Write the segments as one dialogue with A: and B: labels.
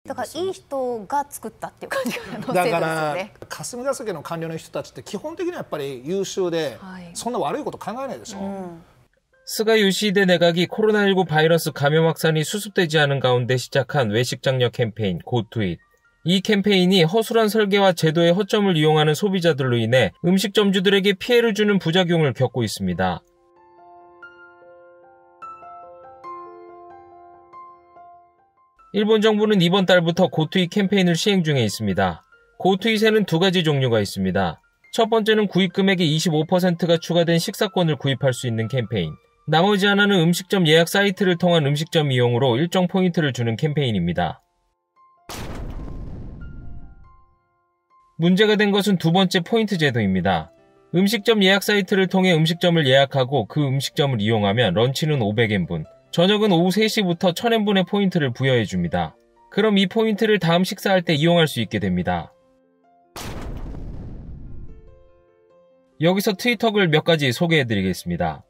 A: だからいい人が作ったっていう感じの制度ですよね。
B: だから霞が関の官僚の人たちって基本的にはやっぱり優秀で、そんな悪いこと考えないでしょ。
C: 스가 요시히데 내각이 코로나19 바이러스 감염 확산이 수습되지 않은 가운데 시작한 외식 장려 캠페인 고투잇. 이 캠페인이 허술한 설계와 제도의 허점을 이용하는 소비자들로 인해 음식점주들에게 피해를 주는 부작용을 겪고 있습니다. 일본 정부는 이번 달부터 고투잇 캠페인을 시행 중에 있습니다. 고투잇에는 두 가지 종류가 있습니다. 첫 번째는 구입 금액의 25%가 추가된 식사권을 구입할 수 있는 캠페인. 나머지 하나는 음식점 예약 사이트를 통한 음식점 이용으로 일정 포인트를 주는 캠페인입니다. 문제가 된 것은 두 번째 포인트 제도입니다. 음식점 예약 사이트를 통해 음식점을 예약하고 그 음식점을 이용하면 런치는 500엔분, 저녁은 오후 3시부터 1000엔분의 포인트를 부여해줍니다. 그럼 이 포인트를 다음 식사할 때 이용할 수 있게 됩니다. 여기서 트위터글 몇 가지 소개해드리겠습니다.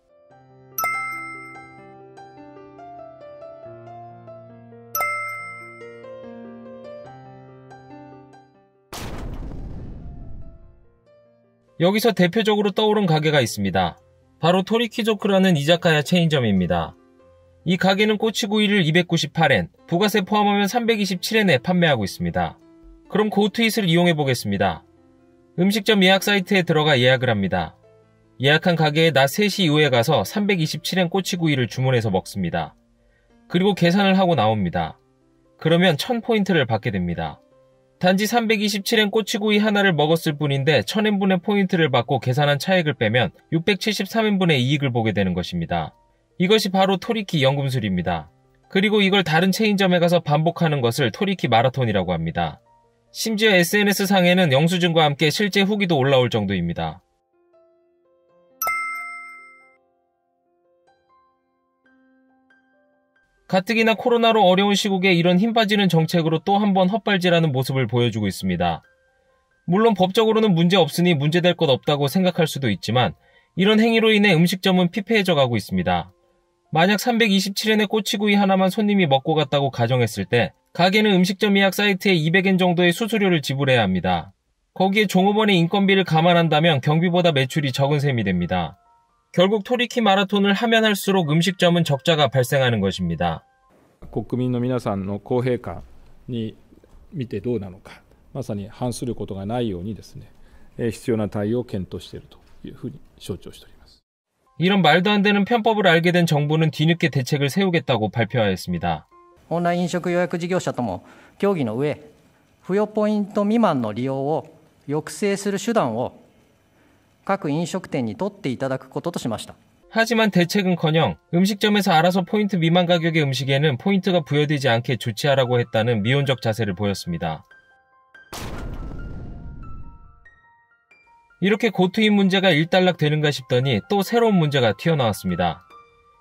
C: 여기서 대표적으로 떠오른 가게가 있습니다. 바로 토리키조크라는 이자카야 체인점입니다. 이 가게는 꼬치구이를 298엔, 부가세 포함하면 327엔에 판매하고 있습니다. 그럼 고투잇을 이용해 보겠습니다. 음식점 예약 사이트에 들어가 예약을 합니다. 예약한 가게에 낮 3시 이후에 가서 327엔 꼬치구이를 주문해서 먹습니다. 그리고 계산을 하고 나옵니다. 그러면 1000포인트를 받게 됩니다. 단지 327엔 꼬치구이 하나를 먹었을 뿐인데 1000엔분의 포인트를 받고 계산한 차액을 빼면 673엔분의 이익을 보게 되는 것입니다. 이것이 바로 토리키 연금술입니다. 그리고 이걸 다른 체인점에 가서 반복하는 것을 토리키 마라톤이라고 합니다. 심지어 SNS상에는 영수증과 함께 실제 후기도 올라올 정도입니다. 가뜩이나 코로나로 어려운 시국에 이런 힘 빠지는 정책으로 또 한 번 헛발질하는 모습을 보여주고 있습니다. 물론 법적으로는 문제 없으니 문제될 것 없다고 생각할 수도 있지만 이런 행위로 인해 음식점은 피폐해져 가고 있습니다. 만약 327엔의 꼬치구이 하나만 손님이 먹고 갔다고 가정했을 때 가게는 음식점 예약 사이트에 200엔 정도의 수수료를 지불해야 합니다. 거기에 종업원의 인건비를 감안한다면 경비보다 매출이 적은 셈이 됩니다. 결국 토리키 마라톤을 하면 할수록 음식점은 적자가 발생하는 것입니다.
D: 国民の皆さんの公平感に見てどうなのか、まさに反することがないようにですね、必要な対応を検討しているというふうに承知をしております。
C: 이런 말도 안 되는 편법을 알게 된 정부는 뒤늦게 대책을 세우겠다고 발표하였습니다.
E: オンライン飲食予約事業者とも協議の上、付与ポイント未満の利用を抑制する手段を各飲食店に取っていただくこととしました.
C: 하지만 대책은커녕 음식점에서 알아서 포인트 미만 가격의 음식에는 포인트가 부여되지 않게 조치하라고 했다는 미온적 자세를 보였습니다. 이렇게 고투잇 문제가 일단락 되는가 싶더니 또 새로운 문제가 튀어나왔습니다.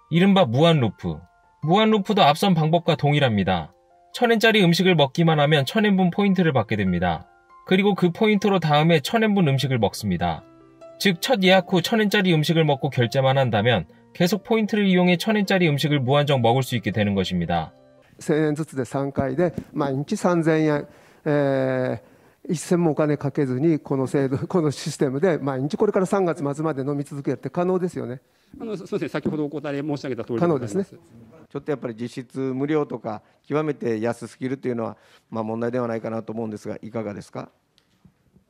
C: 이른바 무한루프. 무한루프도 앞선 방법과 동일합니다. 1000엔짜리 음식을 먹기만 하면 1000엔분 포인트를 받게 됩니다. 그리고 그 포인트로 다음에 1000엔분 음식을 먹습니다. 즉 첫 예약 후 1000엔짜리 음식을 먹고 결제만 한다면 계속 포인트를 이용해 1000엔짜리 음식을 무한정 먹을 수 있게 되는 것입니다.
F: 1000円ずつで3回で毎日3000円、一銭もお金かけずにこの制度、このシステムで毎日これから3月末まで飲み続けるって可能ですよね。
G: そうですね、先ほどお答え申し上げた通りでございます。可能ですね。
H: ちょっとやっぱり実質無料とか極めて安すぎるというのは問題ではないかなと思うんですが、いかがですか。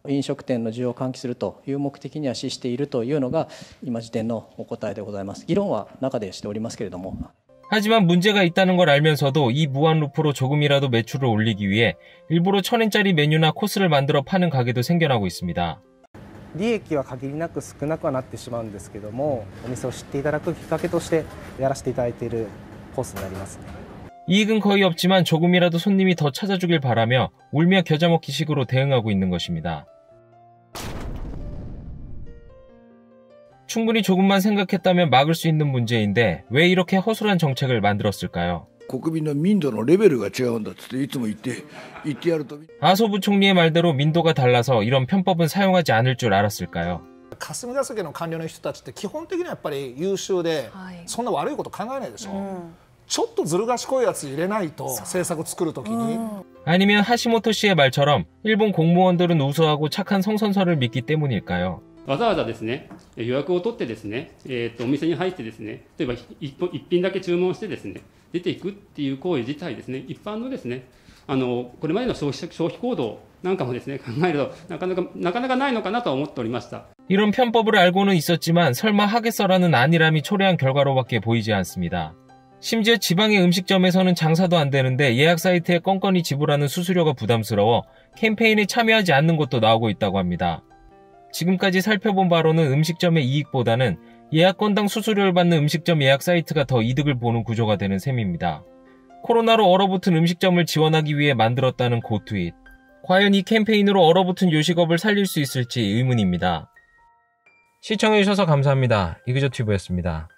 E: 飲食店の需要を喚起するという目的には資しているというのが今時点のお答えでございます。議論は中でしておりますけれども。
C: 하지만 문제가 있다는 걸 알면서도 이 무한루프로 조금이라도 매출을 올리기 위해 일부러 1000엔짜리 메뉴나 코스를 만들어 파는 가게도 생겨나고 있습니다.
I: 利益は限りなく少なくはなってしまうんですけども、お店を知っていただくきっかけとしてやらせていただいているコースになりますね。
C: 이익은 거의 없지만 조금이라도 손님이 더 찾아주길 바라며 울며 겨자 먹기 식으로 대응하고 있는 것입니다. 충분히 조금만 생각했다면 막을 수 있는 문제인데 왜 이렇게 허술한 정책을 만들었을까요? 아소 부총리의 말대로 민도가 달라서 이런 편법은 사용하지 않을 줄 알았을까요?
B: 霞が関の官僚の人たちって基本的にはやっぱり優秀で、そんな悪いこと考えないでしょ。ちょっとずる賢いやつ入れないと政策作るときに
C: 아니면 하시모토 씨의 말처럼 일본 공무원들은 우수하고 착한 성선설을 믿기 때문일까요?
G: わざわざですね、予約を取ってですね、お店に入ってですね、例えば一品だけ注文してですね、出ていくっていう行為自体ですね、一般のですね、これまでの消費行動なんかもですね、考えるとなかなかないのかなとは思っておりました。
C: 이런 편법을 알고는 있었지만 설마 하겠어라는 안일함이 초래한 결과로밖에 보이지 않습니다. 심지어 지방의 음식점에서는 장사도 안 되는데 예약 사이트에 건건히 지불하는 수수료가 부담스러워 캠페인에 참여하지 않는 곳도 나오고 있다고 합니다. 지금까지 살펴본 바로는 음식점의 이익보다는 예약 건당 수수료를 받는 음식점 예약 사이트가 더 이득을 보는 구조가 되는 셈입니다. 코로나로 얼어붙은 음식점을 지원하기 위해 만들었다는 고트윗. 과연 이 캠페인으로 얼어붙은 요식업을 살릴 수 있을지 의문입니다. 시청해주셔서 감사합니다. 이그저튜브였습니다.